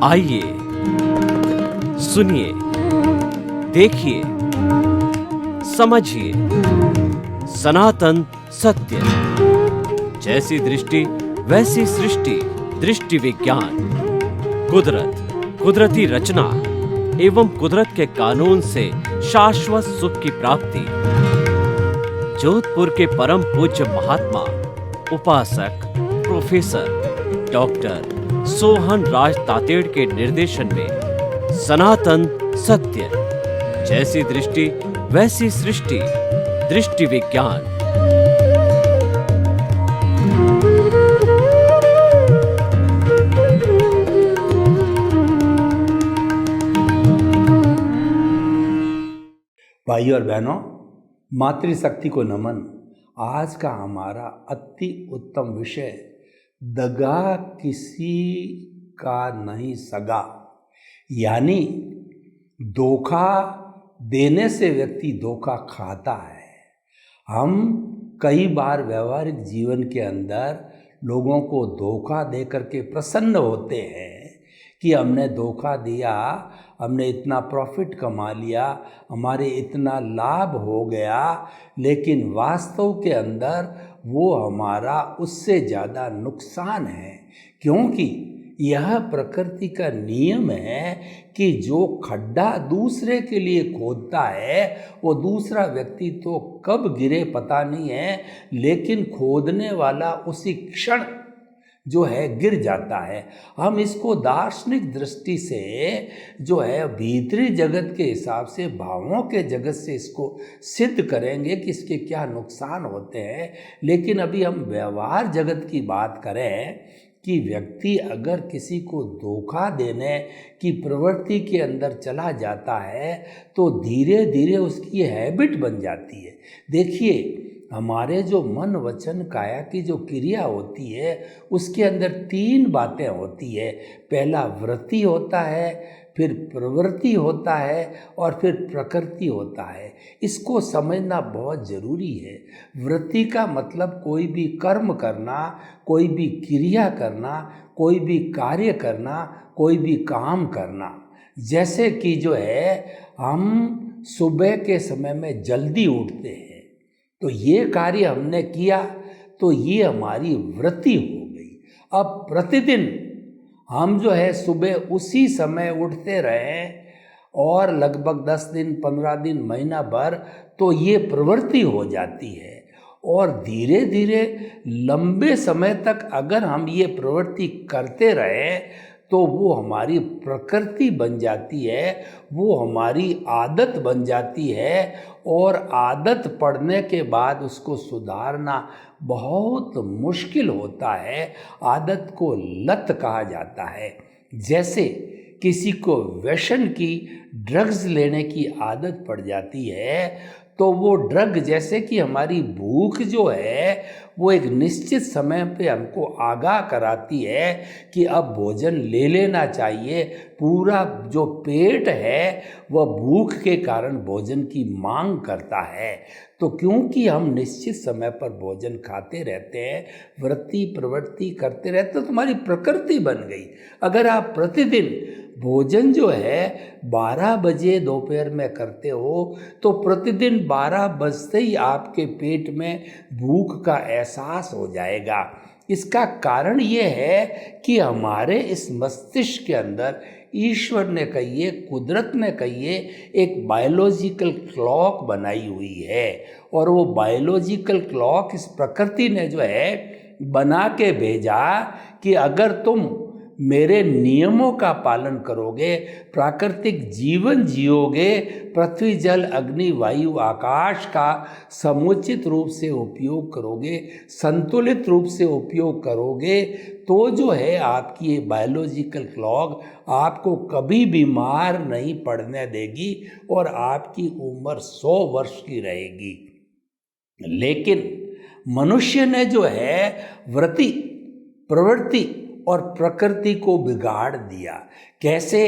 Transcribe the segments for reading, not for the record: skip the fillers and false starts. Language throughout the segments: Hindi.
आइए, सुनिए, देखिए, समझिए सनातन सत्य। जैसी दृष्टि वैसी सृष्टि, दृष्टि विज्ञान। कुदरत, कुदरती रचना एवं कुदरत के कानून से शाश्वत सुख की प्राप्ति। जोधपुर के परम पूज्य महात्मा उपासक प्रोफेसर डॉक्टर सोहन राज तातेड़ के निर्देशन में सनातन सत्य। जैसी दृष्टि वैसी सृष्टि, दृष्टि विज्ञान। भाइयों और बहनों, मातृशक्ति को नमन। आज का हमारा अति उत्तम विषय, दगा किसी का नहीं सगा। यानी धोखा देने से व्यक्ति धोखा खाता है। हम कई बार व्यवहारिक जीवन के अंदर लोगों को धोखा दे करके प्रसन्न होते हैं कि हमने धोखा दिया, हमने इतना प्रॉफिट कमा लिया, हमारे इतना लाभ हो गया, लेकिन वास्तव के अंदर वो हमारा उससे ज़्यादा नुकसान है। क्योंकि यह प्रकृति का नियम है कि जो खड्डा दूसरे के लिए खोदता है वो दूसरा व्यक्ति तो कब गिरे पता नहीं है, लेकिन खोदने वाला उसी क्षण जो है गिर जाता है। हम इसको दार्शनिक दृष्टि से जो है भीतरी जगत के हिसाब से, भावों के जगत से इसको सिद्ध करेंगे कि इसके क्या नुकसान होते हैं। लेकिन अभी हम व्यवहार जगत की बात करें कि व्यक्ति अगर किसी को धोखा देने की प्रवृत्ति के अंदर चला जाता है तो धीरे धीरे उसकी हैबिट बन जाती है। देखिए, हमारे जो मन वचन काया की जो क्रिया होती है उसके अंदर 3 बातें होती है। पहला वृत्ति होता है, फिर प्रवृत्ति होता है और फिर प्रकृति होता है। इसको समझना बहुत ज़रूरी है। वृत्ति का मतलब कोई भी कर्म करना, कोई भी क्रिया करना, कोई भी कार्य करना, कोई भी काम करना। जैसे कि जो है हम सुबह के समय में जल्दी उठते हैं तो ये कार्य हमने किया तो ये हमारी वृत्ति हो गई। अब प्रतिदिन हम जो है सुबह उसी समय उठते रहें और लगभग 10 दिन, 15 दिन, महीना भर तो ये प्रवृत्ति हो जाती है। और धीरे धीरे लंबे समय तक अगर हम ये प्रवृत्ति करते रहें तो वो हमारी प्रकृति बन जाती है, वो हमारी आदत बन जाती है। और आदत पड़ने के बाद उसको सुधारना बहुत मुश्किल होता है। आदत को लत कहा जाता है। जैसे किसी को व्यसन की, ड्रग्स लेने की आदत पड़ जाती है तो वो ड्रग, जैसे कि हमारी भूख जो है वो एक निश्चित समय पे हमको आगाह कराती है कि अब भोजन ले लेना चाहिए। पूरा जो पेट है वह भूख के कारण भोजन की मांग करता है। तो क्योंकि हम निश्चित समय पर भोजन खाते रहते हैं, वृत्ति प्रवृत्ति करते रहते, तो तुम्हारी प्रकृति बन गई। अगर आप प्रतिदिन भोजन जो है 12 बजे दोपहर में करते हो तो प्रतिदिन 12 बजते ही आपके पेट में भूख का एहसास हो जाएगा। इसका कारण ये है कि हमारे इस मस्तिष्क के अंदर ईश्वर ने कहिए, कुदरत ने कहिए, एक बायोलॉजिकल क्लॉक बनाई हुई है। और वो बायोलॉजिकल क्लॉक इस प्रकृति ने जो है बना के भेजा कि अगर तुम मेरे नियमों का पालन करोगे, प्राकृतिक जीवन जियोगे, पृथ्वी जल अग्नि वायु आकाश का समुचित रूप से उपयोग करोगे, संतुलित रूप से उपयोग करोगे, तो जो है आपकी ये बायोलॉजिकल क्लॉक आपको कभी बीमार नहीं पड़ने देगी और आपकी उम्र 100 वर्ष की रहेगी। लेकिन मनुष्य ने जो है वृत्ति, प्रवृत्ति और प्रकृति को बिगाड़ दिया। कैसे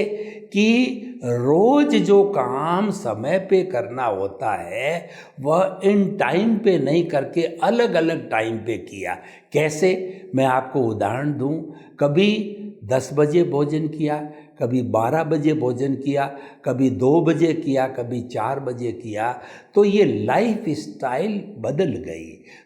कि रोज जो काम समय पे करना होता है वह इन टाइम पे नहीं करके अलग अलग टाइम पे किया। कैसे, मैं आपको उदाहरण दूं। कभी 10 बजे भोजन किया, कभी 12 बजे भोजन किया, कभी 2 बजे किया, कभी 4 बजे किया, तो ये लाइफ स्टाइल बदल गई।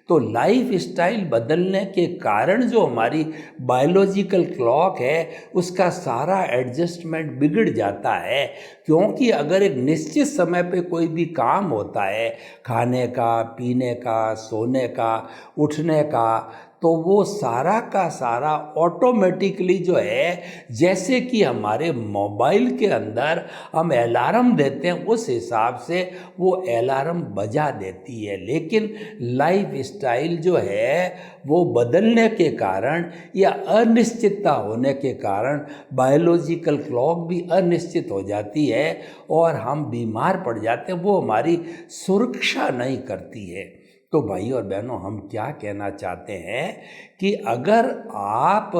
तो लाइफ स्टाइल बदलने के कारण जो हमारी बायोलॉजिकल क्लॉक है उसका सारा एडजस्टमेंट बिगड़ जाता है। क्योंकि अगर एक निश्चित समय पे कोई भी काम होता है, खाने का, पीने का, सोने का, उठने का, तो वो सारा का सारा ऑटोमेटिकली जो है, जैसे कि हमारे मोबाइल के अंदर हम अलार्म देते हैं उस हिसाब से वो अलार्म बजा देती है। लेकिन लाइफ स्टाइल जो है वो बदलने के कारण या अनिश्चितता होने के कारण बायोलॉजिकल क्लॉक भी अनिश्चित हो जाती है और हम बीमार पड़ जाते हैं, वो हमारी सुरक्षा नहीं करती है। तो भाई और बहनों, हम क्या कहना चाहते हैं कि अगर आप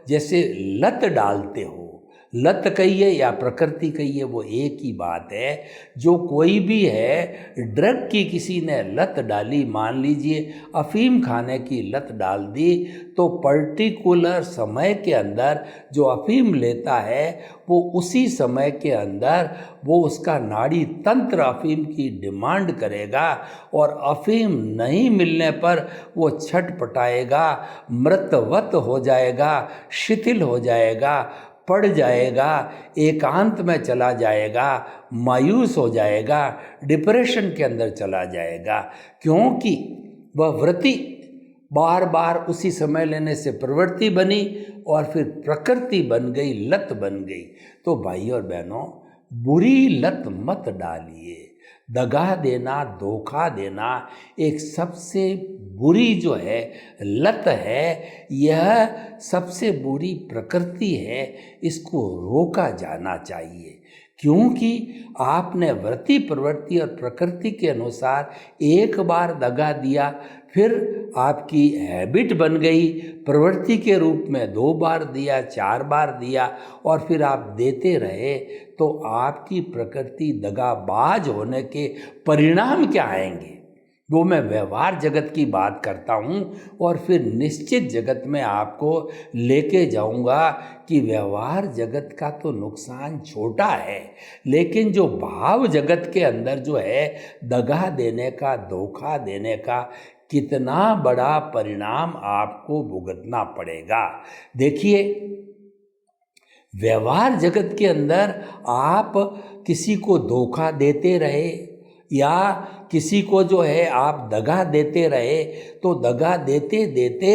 जैसे लत डालते हो, लत कहिए या प्रकृति कहिए, वो एक ही बात है। जो कोई भी है, ड्रग की किसी ने लत डाली, मान लीजिए अफीम खाने की लत डाल दी, तो पर्टिकुलर समय के अंदर जो अफीम लेता है वो उसी समय के अंदर वो उसका नाड़ी तंत्र अफीम की डिमांड करेगा और अफीम नहीं मिलने पर वो छटपटाएगा, मृतवत हो जाएगा, शिथिल हो जाएगा, पड़ जाएगा, एकांत में चला जाएगा, मायूस हो जाएगा, डिप्रेशन के अंदर चला जाएगा। क्योंकि वह वृत्ति बार बार उसी समय लेने से प्रवृत्ति बनी और फिर प्रकृति बन गई, लत बन गई। तो भाई और बहनों, बुरी लत मत डालिए। दगा देना, धोखा देना एक सबसे बुरी जो है लत है, यह सबसे बुरी प्रकृति है, इसको रोका जाना चाहिए। क्योंकि आपने वृत्ति, प्रवृत्ति और प्रकृति के अनुसार एक बार दगा दिया, फिर आपकी हैबिट बन गई, प्रवृत्ति के रूप में 2 बार दिया, 4 बार दिया और फिर आप देते रहे, तो आपकी प्रकृति दगाबाज होने के परिणाम क्या आएंगे वो मैं व्यवहार जगत की बात करता हूँ और फिर निश्चित जगत में आपको लेके जाऊँगा कि व्यवहार जगत का तो नुकसान छोटा है, लेकिन जो भाव जगत के अंदर जो है दगा देने का, धोखा देने का कितना बड़ा परिणाम आपको भुगतना पड़ेगा। देखिए, व्यवहार जगत के अंदर आप किसी को धोखा देते रहे या किसी को जो है आप दगा देते रहे, तो दगा देते देते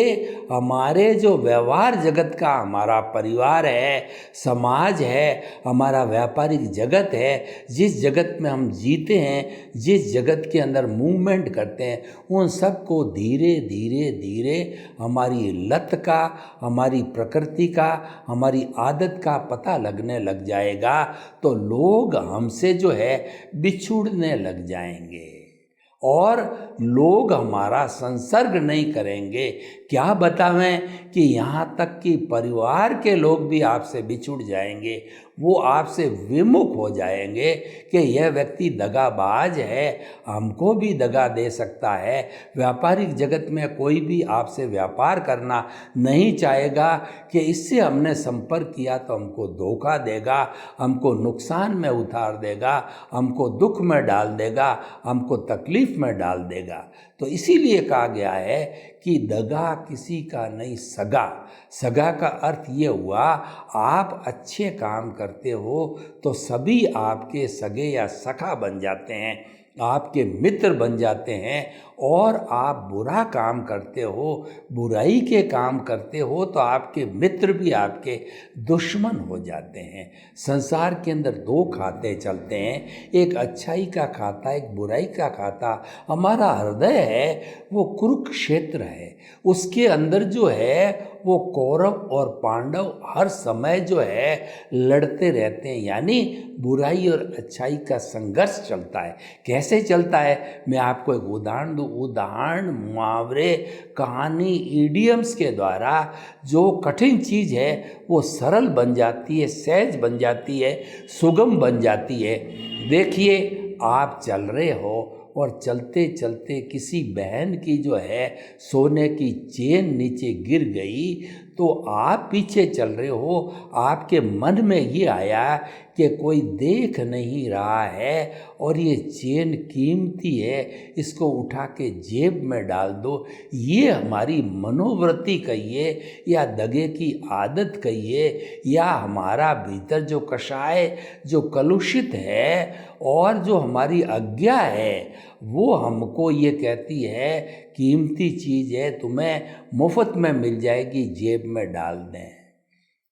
हमारे जो व्यवहार जगत का हमारा परिवार है, समाज है, हमारा व्यापारिक जगत है, जिस जगत में हम जीते हैं, जिस जगत के अंदर मूवमेंट करते हैं, उन सब को धीरे धीरे धीरे हमारी लत का, हमारी प्रकृति का, हमारी आदत का पता लगने लग जाएगा। तो लोग हमसे जो है बिछुड़ने लग जाएंगे और लोग हमारा संसर्ग नहीं करेंगे। क्या बतावें कि यहाँ तक कि परिवार के लोग भी आपसे बिछुड़ जाएंगे, वो आपसे विमुख हो जाएंगे कि यह व्यक्ति दगाबाज है, हमको भी दगा दे सकता है। व्यापारिक जगत में कोई भी आपसे व्यापार करना नहीं चाहेगा कि इससे हमने संपर्क किया तो हमको धोखा देगा, हमको नुकसान में उतार देगा, हमको दुख में डाल देगा, हमको तकलीफ में डाल देगा। तो इसीलिए कहा गया है कि दगा किसी का नहीं सगा। सगा का अर्थ ये हुआ, आप अच्छे काम करते हो तो सभी आपके सगे या सखा बन जाते हैं, आपके मित्र बन जाते हैं। और आप बुरा काम करते हो, बुराई के काम करते हो, तो आपके मित्र भी आपके दुश्मन हो जाते हैं। संसार के अंदर 2 खाते चलते हैं, एक अच्छाई का खाता, एक बुराई का खाता। हमारा हृदय है वो कुरुक्षेत्र है, उसके अंदर जो है वो कौरव और पांडव हर समय जो है लड़ते रहते हैं, यानी बुराई और अच्छाई का संघर्ष चलता है। कैसे चलता है, मैं आपको एक उदाहरण दूँ। उदाहरण, मुहावरे, कहानी, इडियम्स के द्वारा जो कठिन चीज़ है वो सरल बन जाती है, सहज बन जाती है, सुगम बन जाती है। देखिए, आप चल रहे हो और चलते चलते किसी बहन की जो है सोने की चेन नीचे गिर गई, तो आप पीछे चल रहे हो, आपके मन में ये आया कि कोई देख नहीं रहा है और ये चेन कीमती है, इसको उठा के जेब में डाल दो। ये हमारी मनोवृत्ति कहिए या दगे की आदत कहिए या हमारा भीतर जो कषाय जो कलुषित है और जो हमारी आज्ञा है वो हमको ये कहती है कीमती चीज़ है, तुम्हें मुफ्त में मिल जाएगी, जेब में डाल दें।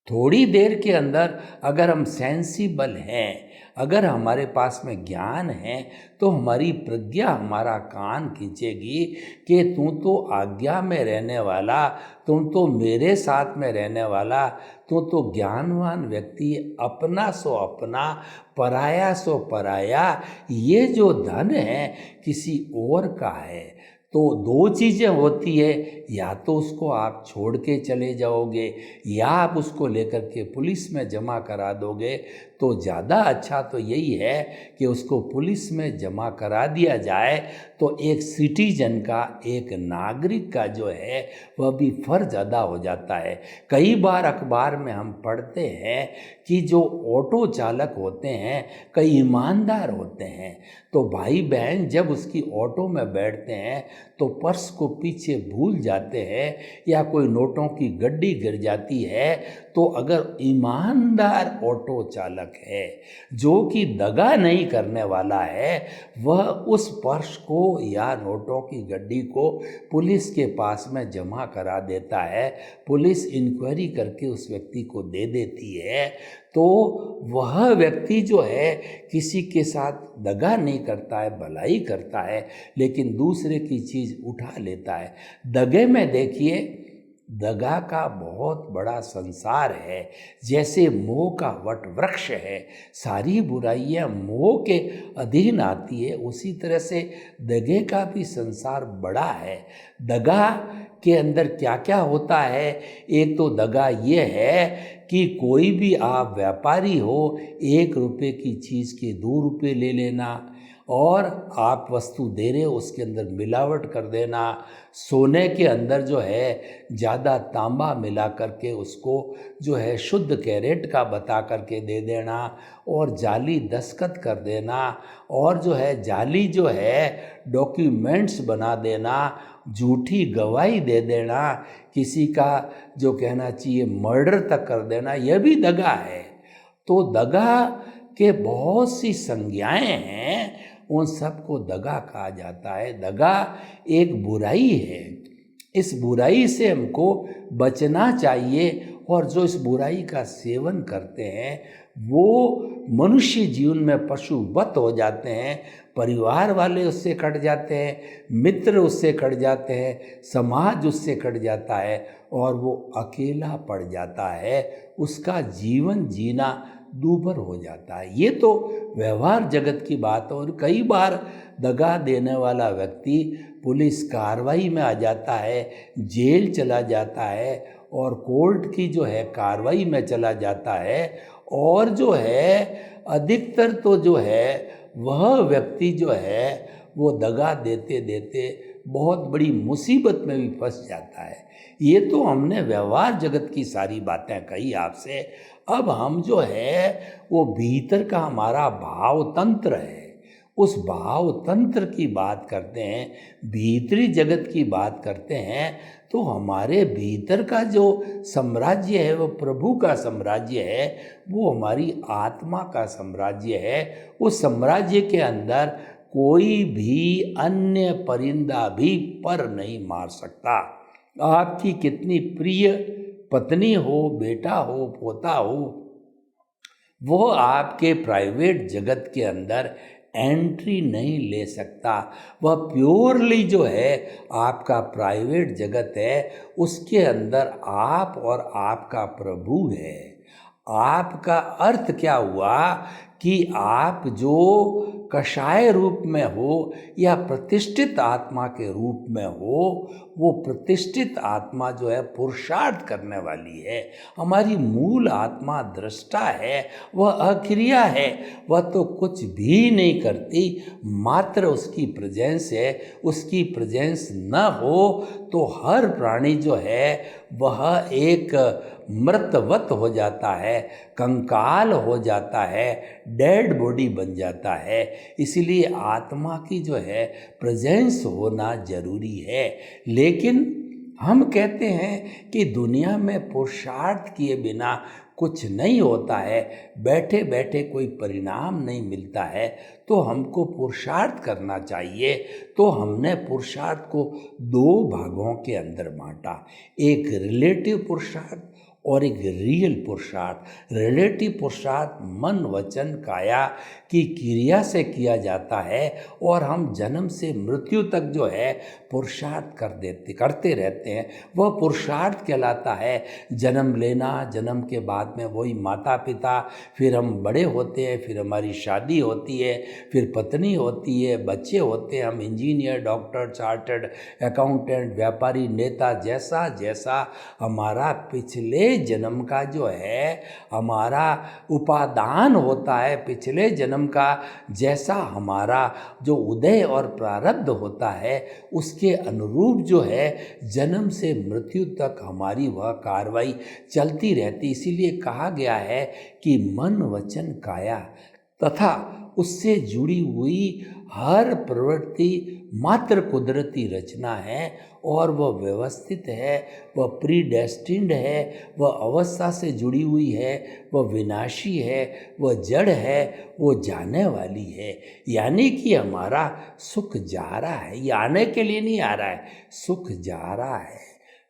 थोड़ी देर के अंदर अगर हम सेंसिबल हैं, अगर हमारे पास में ज्ञान है, तो हमारी प्रज्ञा हमारा कान खींचेगी कि तू तो आज्ञा में रहने वाला, तुम तो मेरे साथ में रहने वाला, तू तो ज्ञानवान व्यक्ति, अपना सो अपना, पराया सो पराया। ये जो धन है किसी और का है। तो दो चीज़ें होती है, या तो उसको आप छोड़ के चले जाओगे या आप उसको लेकर के पुलिस में जमा करा दोगे। तो ज़्यादा अच्छा तो यही है कि उसको पुलिस में जमा करा दिया जाए, तो एक सिटीजन का, एक नागरिक का जो है वह भी फ़र्ज अदा हो जाता है। कई बार अखबार में हम पढ़ते हैं कि जो ऑटो चालक होते हैं कई ईमानदार होते हैं, तो भाई बहन जब उसकी ऑटो में बैठते हैं तो पर्स को पीछे भूल जाते हैं या कोई नोटों की गड्डी गिर जाती है, तो अगर ईमानदार ऑटो चालक है जो कि दगा नहीं करने वाला है, वह उस पर्स को या नोटों की गड्डी को पुलिस के पास में जमा करा देता है, पुलिस इंक्वायरी करके उस व्यक्ति को दे देती है, तो वह व्यक्ति जो है किसी के साथ दगा नहीं करता है, भलाई करता है, लेकिन दूसरे की चीज़ उठा लेता है। दगे में देखिए, दगा का बहुत बड़ा संसार है। जैसे मोह का वट वृक्ष है, सारी बुराइयां मोह के अधीन आती है, उसी तरह से दगे का भी संसार बड़ा है। दगा के अंदर क्या क्या होता है? एक तो दगा ये है कि कोई भी आप व्यापारी हो, 1 रुपये की चीज़ के 2 रुपये ले लेना, और आप वस्तु दे रहे हो उसके अंदर मिलावट कर देना, सोने के अंदर जो है ज़्यादा तांबा मिला करके उसको जो है शुद्ध कैरेट का बता करके दे देना, और जाली दस्तखत कर देना, और जो है जाली जो है डॉक्यूमेंट्स बना देना, झूठी गवाही दे देना, किसी का जो कहना चाहिए मर्डर तक कर देना, यह भी दगा है। तो दगा के बहुत सी संज्ञाएं हैं, उन सबको दगा कहा जाता है। दगा एक बुराई है, इस बुराई से हमको बचना चाहिए, और जो इस बुराई का सेवन करते हैं वो मनुष्य जीवन में पशुवत हो जाते हैं। परिवार वाले उससे कट जाते हैं, मित्र उससे कट जाते हैं, समाज उससे कट जाता है, और वो अकेला पड़ जाता है, उसका जीवन जीना दूभर हो जाता है। ये तो व्यवहार जगत की बात है। और कई बार दगा देने वाला व्यक्ति पुलिस कार्रवाई में आ जाता है, जेल चला जाता है, और कोर्ट की जो है कार्रवाई में चला जाता है, और जो है अधिकतर तो जो है वह व्यक्ति जो है वो दगा देते देते बहुत बड़ी मुसीबत में भी फंस जाता है। ये तो हमने व्यवहार जगत की सारी बातें कही आपसे। अब हम जो है वो भीतर का हमारा भाव तंत्र है, उस भाव तंत्र की बात करते हैं, भीतरी जगत की बात करते हैं। तो हमारे भीतर का जो साम्राज्य है वो प्रभु का साम्राज्य है, वो हमारी आत्मा का साम्राज्य है। उस साम्राज्य के अंदर कोई भी अन्य परिंदा भी पर नहीं मार सकता। आपकी कितनी प्रिय पत्नी हो, बेटा हो, पोता हो, वो आपके प्राइवेट जगत के अंदर एंट्री नहीं ले सकता। वह प्योरली जो है आपका प्राइवेट जगत है, उसके अंदर आप और आपका प्रभु है। आपका अर्थ क्या हुआ कि आप जो कषाय रूप में हो या प्रतिष्ठित आत्मा के रूप में हो, वो प्रतिष्ठित आत्मा जो है पुरुषार्थ करने वाली है। हमारी मूल आत्मा दृष्टा है, वह अक्रिया है, वह तो कुछ भी नहीं करती, मात्र उसकी प्रेजेंस है। उसकी प्रेजेंस न हो तो हर प्राणी जो है वह एक मृतवत हो जाता है, कंकाल हो जाता है, डेड बॉडी बन जाता है। इसीलिए आत्मा की जो है प्रेजेंस होना जरूरी है। लेकिन हम कहते हैं कि दुनिया में पुरुषार्थ किए बिना कुछ नहीं होता है, बैठे बैठे कोई परिणाम नहीं मिलता है, तो हमको पुरुषार्थ करना चाहिए। तो हमने पुरुषार्थ को दो भागों के अंदर बांटा, एक रिलेटिव पुरुषार्थ और एक रियल पुरुषार्थ। रिलेटिव पुरुषार्थ मन वचन काया की क्रिया से किया जाता है और हम जन्म से मृत्यु तक जो है पुरुषार्थ करते रहते हैं, वह पुरुषार्थ कहलाता है। जन्म लेना, जन्म के बाद में वही माता पिता, फिर हम बड़े होते हैं, फिर हमारी शादी होती है, फिर पत्नी होती है, बच्चे होते हैं, हम इंजीनियर, डॉक्टर, चार्टर्ड अकाउंटेंट, व्यापारी, नेता, जैसा जैसा हमारा पिछले जन्म का जो है हमारा उपादान होता है, पिछले जन्म का जैसा हमारा जो उदय और प्रारब्ध होता है, उसके अनुरूप जो है जन्म से मृत्यु तक हमारी वह कार्रवाई चलती रहती। इसीलिए कहा गया है कि मन वचन काया तथा उससे जुड़ी हुई हर प्रवृत्ति मात्र कुदरती रचना है और वह व्यवस्थित है, वह प्रीडेस्टिन्ड है, वह अवस्था से जुड़ी हुई है, वह विनाशी है, वह जड़ है, वो जाने वाली है। यानी कि हमारा सुख जा रहा है, ये आने के लिए नहीं आ रहा है, सुख जा रहा है,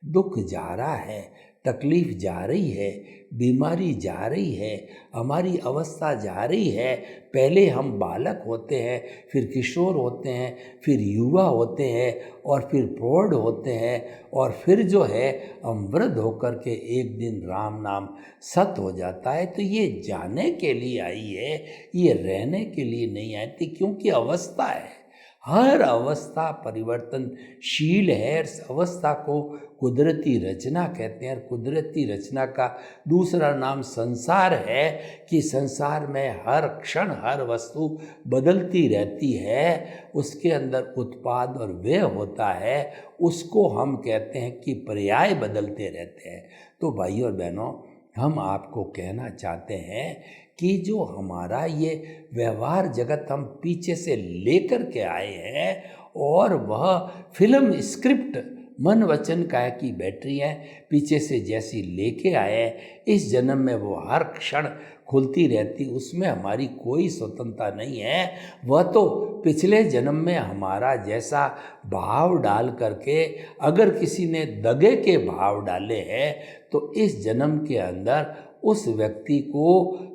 दुख जा रहा है, तकलीफ जा रही है, बीमारी जा रही है, हमारी अवस्था जा रही है। पहले हम बालक होते हैं, फिर किशोर होते हैं, फिर युवा होते हैं और फिर प्रौढ़ होते हैं और फिर जो है हम वृद्ध होकर के एक दिन राम नाम सत हो जाता है। तो ये जाने के लिए आई है, ये रहने के लिए नहीं आई थी, क्योंकि अवस्था है, हर अवस्था परिवर्तनशील है। इस अवस्था को कुदरती रचना कहते हैं। कुदरती रचना का दूसरा नाम संसार है कि संसार में हर क्षण हर वस्तु बदलती रहती है, उसके अंदर उत्पाद और व्यय होता है, उसको हम कहते हैं कि पर्याय बदलते रहते हैं। तो भाइयों और बहनों, हम आपको कहना चाहते हैं कि जो हमारा ये व्यवहार जगत हम पीछे से लेकर के आए हैं और वह फिल्म स्क्रिप्ट मन वचन काया की बैटरी है, पीछे से जैसी लेके आए, इस जन्म में वो हर क्षण खुलती रहती, उसमें हमारी कोई स्वतंत्रता नहीं है। वह तो पिछले जन्म में हमारा जैसा भाव डाल करके, अगर किसी ने दगे के भाव डाले हैं तो इस जन्म के अंदर उस व्यक्ति को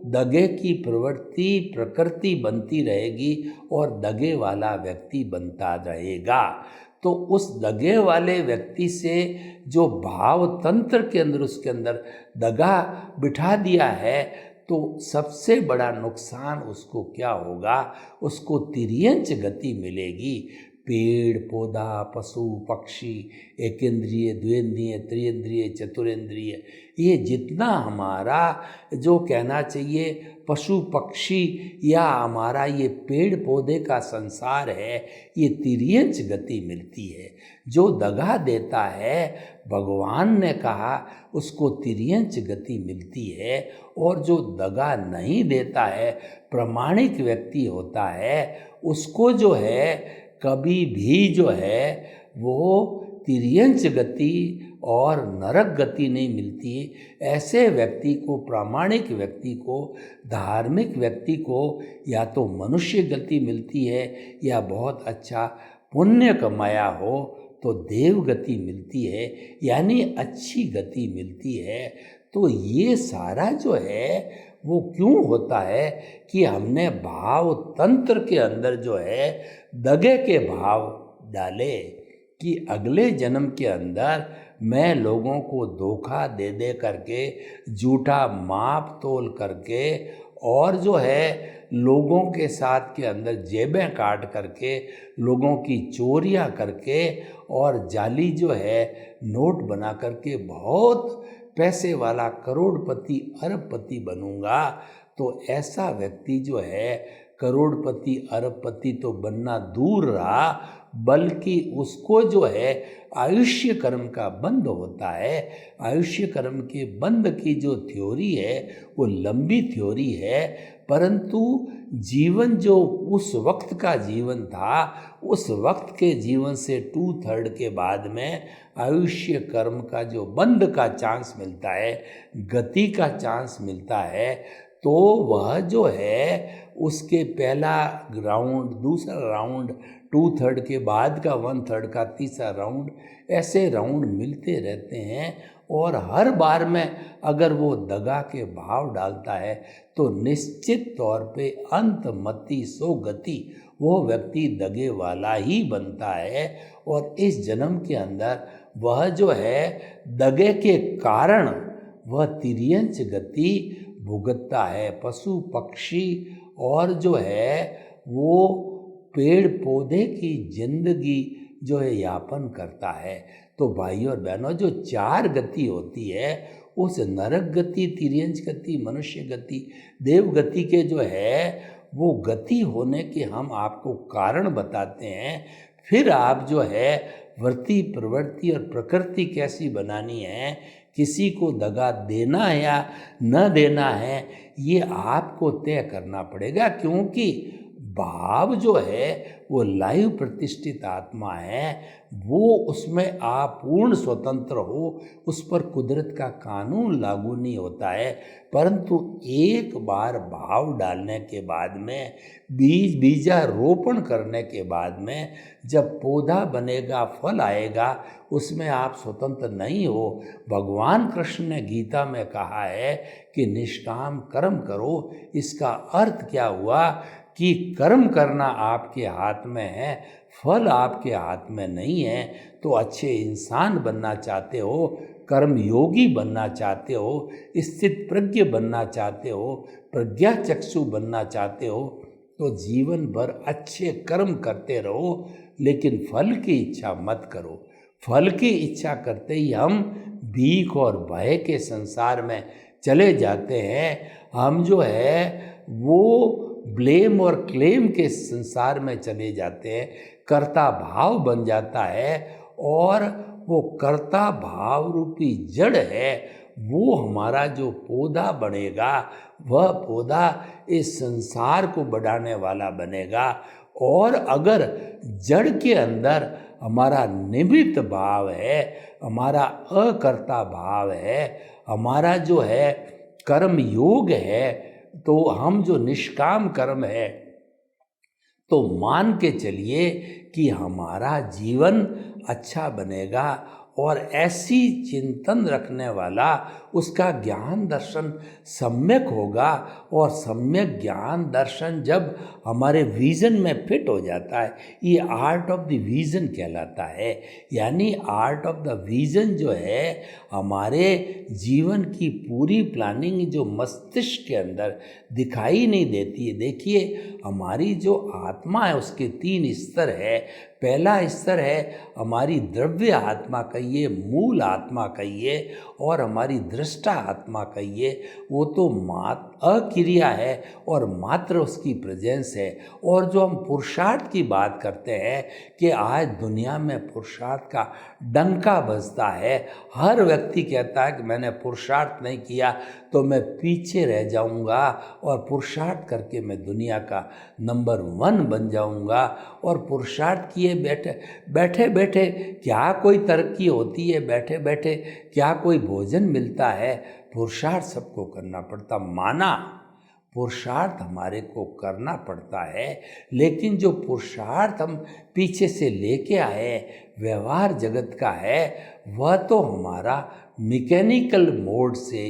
दगे की प्रकृति बनती रहेगी और दगे वाला व्यक्ति बनता रहेगा। तो उस दगे वाले व्यक्ति से जो भाव तंत्र के अंदर उसके अंदर दगा बिठा दिया है, तो सबसे बड़ा नुकसान उसको क्या होगा, उसको तिर्यंच गति मिलेगी। पेड़ पौधा, पशु पक्षी, एकेंद्रिय, द्विंद्रिय, त्रिइंद्रिय, चतुरेंद्रिय, ये जितना हमारा जो कहना चाहिए पशु पक्षी या हमारा ये पेड़ पौधे का संसार है, ये तिर्यंच गति मिलती है। जो दगा देता है, भगवान ने कहा उसको तिर्यंच गति मिलती है, और जो दगा नहीं देता है, प्रामाणिक व्यक्ति होता है, उसको जो है कभी भी जो है वो तिर्यंच गति और नरक गति नहीं मिलती। ऐसे व्यक्ति को, प्रामाणिक व्यक्ति को, धार्मिक व्यक्ति को या तो मनुष्य गति मिलती है या बहुत अच्छा पुण्य कमाया हो तो देव गति मिलती है, यानी अच्छी गति मिलती है। तो ये सारा जो है वो क्यों होता है कि हमने भाव तंत्र के अंदर जो है दगे के भाव डाले कि अगले जन्म के अंदर मैं लोगों को धोखा दे दे करके, झूठा माप तोल करके और जो है लोगों के साथ के अंदर जेबें काट करके, लोगों की चोरियां करके और जाली जो है नोट बना करके बहुत पैसे वाला करोड़पति अरबपति बनूंगा, तो ऐसा व्यक्ति जो है करोड़पति अरबपति तो बनना दूर रहा, बल्कि उसको जो है आयुष्य कर्म का बंध होता है। आयुष्य कर्म के बंध की जो थ्योरी है वो लंबी थ्योरी है, परंतु जीवन जो उस वक्त का जीवन था, उस वक्त के जीवन से 2/3 के बाद में आयुष्य कर्म का जो बंध का चांस मिलता है, गति का चांस मिलता है, तो वह जो है उसके पहला राउंड, दूसरा राउंड, 2/3 के बाद का 1/3 का तीसरा राउंड, ऐसे राउंड मिलते रहते हैं। और हर बार में अगर वो दगा के भाव डालता है तो निश्चित तौर पे अंत मति सो गति, वो व्यक्ति दगे वाला ही बनता है। और इस जन्म के अंदर वह जो है दगे के कारण वह तिर्यंच गति भुगतता है। पशु पक्षी और जो है वो पेड़ पौधे की जिंदगी जो है यापन करता है। तो भाइयों और बहनों, जो 4 गति होती है, उस नरक गति, तिर्यंच गति, मनुष्य गति, देव गति के जो है वो गति होने के हम आपको कारण बताते हैं। फिर आप जो है वृत्ति, प्रवृत्ति और प्रकृति कैसी बनानी है, किसी को दगा देना है या न देना है, ये आपको तय करना पड़ेगा। क्योंकि भाव जो है वो लाइव प्रतिष्ठित आत्मा है, वो उसमें आप पूर्ण स्वतंत्र हो, उस पर कुदरत का कानून लागू नहीं होता है। परंतु एक बार भाव डालने के बाद में, बीजारोपण करने के बाद में जब पौधा बनेगा, फल आएगा, उसमें आप स्वतंत्र नहीं हो। भगवान कृष्ण ने गीता में कहा है कि निष्काम कर्म करो। इसका अर्थ क्या हुआ कि कर्म करना आपके हाथ में है, फल आपके हाथ में नहीं है। तो अच्छे इंसान बनना चाहते हो, कर्म योगी बनना चाहते हो, स्थित प्रज्ञ बनना चाहते हो, प्रज्ञा चक्षु बनना चाहते हो, तो जीवन भर अच्छे कर्म करते रहो, लेकिन फल की इच्छा मत करो। फल की इच्छा करते ही हम भीख और भय के संसार में चले जाते हैं। हम जो है वो ब्लेम और क्लेम के संसार में चले जाते हैं। कर्ता भाव बन जाता है, और वो कर्ता भाव रूपी जड़ है, वो हमारा जो पौधा बनेगा, वह पौधा इस संसार को बढ़ाने वाला बनेगा। और अगर जड़ के अंदर हमारा निमित्त भाव है, हमारा अकर्ता भाव है, हमारा जो है कर्म योग है, तो हम जो निष्काम कर्म है, तो मान के चलिए कि हमारा जीवन अच्छा बनेगा। और ऐसी चिंतन रखने वाला, उसका ज्ञान दर्शन सम्यक होगा। और सम्यक ज्ञान दर्शन जब हमारे विजन में फिट हो जाता है, ये आर्ट ऑफ द विजन कहलाता है। यानी आर्ट ऑफ द विजन जो है हमारे जीवन की पूरी प्लानिंग जो मस्तिष्क के अंदर दिखाई नहीं देती है। देखिए, हमारी जो आत्मा है उसके 3 स्तर है। पहला स्तर है हमारी द्रव्य आत्मा कहिए, मूल आत्मा कहिए, और हमारी दृष्टा आत्मा कहिए। वो तो अक्रिया है और मात्र उसकी प्रेजेंस है। और जो हम पुरुषार्थ की बात करते हैं कि आज दुनिया में पुरुषार्थ का डंका बजता है। हर व्यक्ति कहता है कि मैंने पुरुषार्थ नहीं किया तो मैं पीछे रह जाऊंगा, और पुरुषार्थ करके मैं दुनिया का नंबर 1 बन जाऊंगा। और पुरुषार्थ किए बैठे बैठे क्या कोई तरक्की होती है? बैठे बैठे क्या कोई भोजन मिलता है? पुरुषार्थ सबको करना पड़ता। माना पुरुषार्थ हमारे को करना पड़ता है, लेकिन जो पुरुषार्थ हम पीछे से लेके आए व्यवहार जगत का है, वह तो हमारा मैकेनिकल मोड से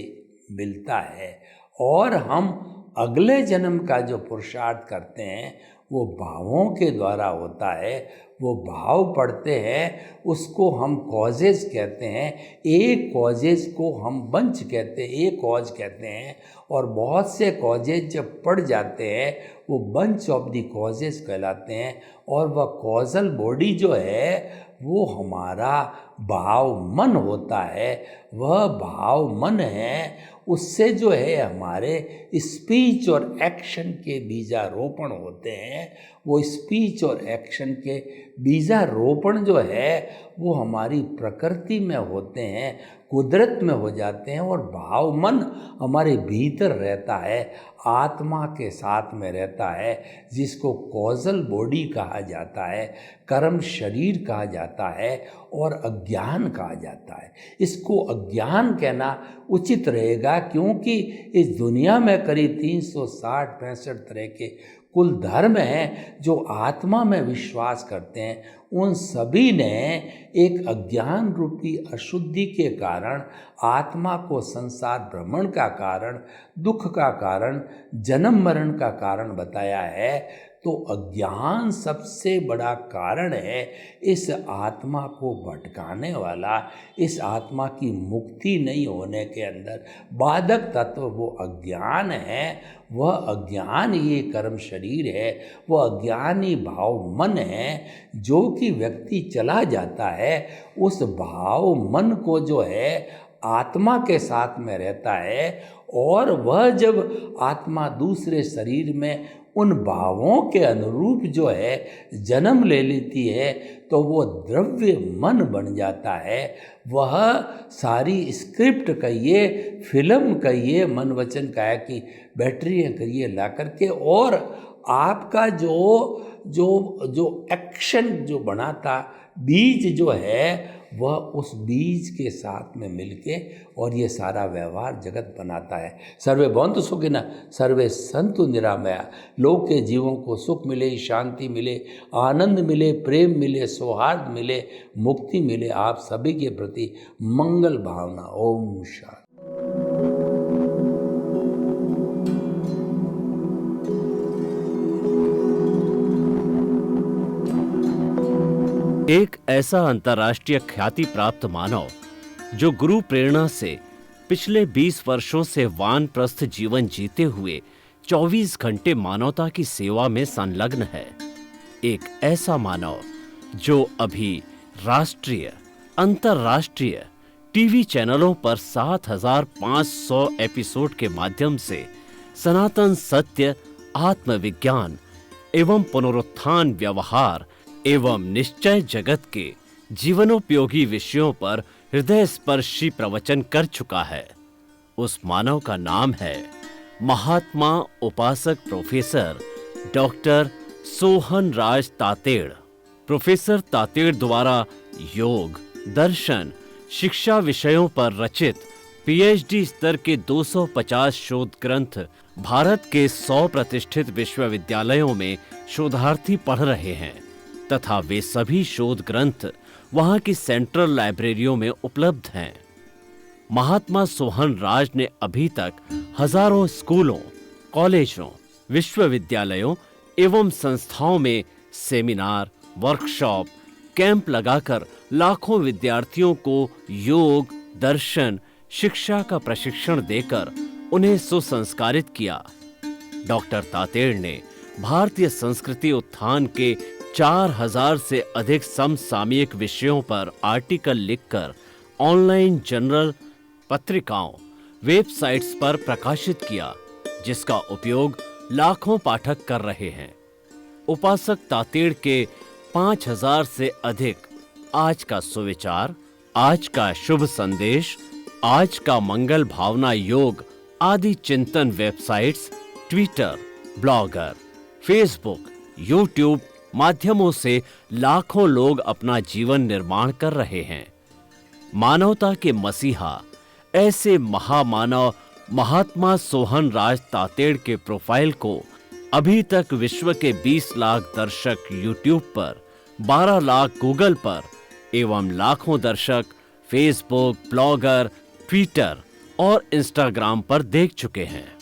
मिलता है। और हम अगले जन्म का जो पुरुषार्थ करते हैं वो भावों के द्वारा होता है, वो भाव पढ़ते हैं उसको हम कॉजेज कहते हैं। एक कॉजेज को हम बंच कहते हैं, एक कॉज कहते हैं, और बहुत से कॉजेज जब पढ़ जाते हैं वो बंच ऑफ द कॉजेज कहलाते हैं। और वह कॉजल बॉडी जो है वो हमारा भाव मन होता है। वह भाव मन है, उससे जो है हमारे स्पीच और एक्शन के बीजारोपण होते हैं। वो स्पीच और एक्शन के बीजारोपण जो है वो हमारी प्रकृति में होते हैं, कुदरत में हो जाते हैं, और भाव मन हमारे भीतर रहता है, आत्मा के साथ में रहता है, जिसको कॉजल बॉडी कहा जाता है, कर्म शरीर कहा जाता है और अज्ञान कहा जाता है। इसको अज्ञान कहना उचित रहेगा, क्योंकि इस दुनिया में करीब 360-65 तरह के कुल धर्म हैं जो आत्मा में विश्वास करते हैं। उन सभी ने एक अज्ञान रूपी अशुद्धि के कारण आत्मा को संसार भ्रमण का कारण, दुख का कारण, जन्म मरण का कारण बताया है। तो अज्ञान सबसे बड़ा कारण है इस आत्मा को भटकाने वाला। इस आत्मा की मुक्ति नहीं होने के अंदर बाधक तत्व वो अज्ञान है। वह अज्ञान ये कर्म शरीर है, वह अज्ञान ही भाव मन है। जो कि व्यक्ति चला जाता है उस भाव मन को जो है आत्मा के साथ में रहता है, और वह जब आत्मा दूसरे शरीर में उन भावों के अनुरूप जो है जन्म ले लेती है तो वो द्रव्य मन बन जाता है। वह सारी स्क्रिप्ट कहिए, फिल्म कहिए, मन वचन काया की बैटरियाँ करिए ला करके, और आपका जो एक्शन जो बना था, बीज जो है वह उस बीज के साथ में मिलके और ये सारा व्यवहार जगत बनाता है। सर्वे भवन्तु सुखिनः, सर्वे सन्तु निरामया। लोग के जीवों को सुख मिले, शांति मिले, आनंद मिले, प्रेम मिले, सौहार्द मिले, मुक्ति मिले। आप सभी के प्रति मंगल भावना। ओम शांति। एक ऐसा अंतर्राष्ट्रीय ख्याति प्राप्त मानव जो गुरु प्रेरणा से पिछले 20 वर्षों से वानप्रस्थ जीवन जीते हुए 24 घंटे मानवता की सेवा में संलग्न है। एक ऐसा मानव जो अभी राष्ट्रीय, अंतर्राष्ट्रीय टीवी चैनलों पर 7,500 एपिसोड के माध्यम से सनातन सत्य, आत्मविज्ञान एवं पुनरुत्थान, व्यवहार एवं निश्चय जगत के जीवनोपयोगी विषयों पर हृदय स्पर्शी प्रवचन कर चुका है। उस मानव का नाम है महात्मा उपासक प्रोफेसर डॉक्टर सोहन राज तातेड़। प्रोफेसर तातेड़ द्वारा योग, दर्शन, शिक्षा विषयों पर रचित पीएचडी स्तर के 250 शोध ग्रंथ भारत के 100 प्रतिष्ठित विश्वविद्यालयों में शोधार्थी पढ़ रहे हैं तथा वे सभी शोध ग्रंथ वहां की सेंट्रल लाइब्रेरियों में उपलब्ध हैं। महात्मा सोहन राज ने अभी तक हजारों स्कूलों, कॉलेजों, विश्वविद्यालयों एवं संस्थाओं में सेमिनार, वर्कशॉप, कैंप लगाकर लाखों विद्यार्थियों को योग, दर्शन, शिक्षा का प्रशिक्षण देकर उन्हें सुसंस्कारित किया। डॉक्टर तातेड़ ने भारतीय संस्कृति उत्थान के 4000 से अधिक समसामयिक विषयों पर आर्टिकल लिखकर ऑनलाइन जर्नल, पत्रिकाओं, वेबसाइट्स पर प्रकाशित किया, जिसका उपयोग लाखों पाठक कर रहे हैं। उपासक तातेड़ के 5000 से अधिक आज का सुविचार, आज का शुभ संदेश, आज का मंगल भावना योग आदि चिंतन websites, Twitter, blogger, Facebook, YouTube माध्यमों से लाखों लोग अपना जीवन निर्माण कर रहे हैं। मानवता के मसीहा ऐसे महामानव महात्मा सोहन राज तातेड़ के प्रोफाइल को अभी तक विश्व के 20 लाख दर्शक यूट्यूब पर, 12 लाख गूगल पर एवं लाखों दर्शक फेसबुक, ब्लॉगर, ट्विटर और इंस्टाग्राम पर देख चुके हैं।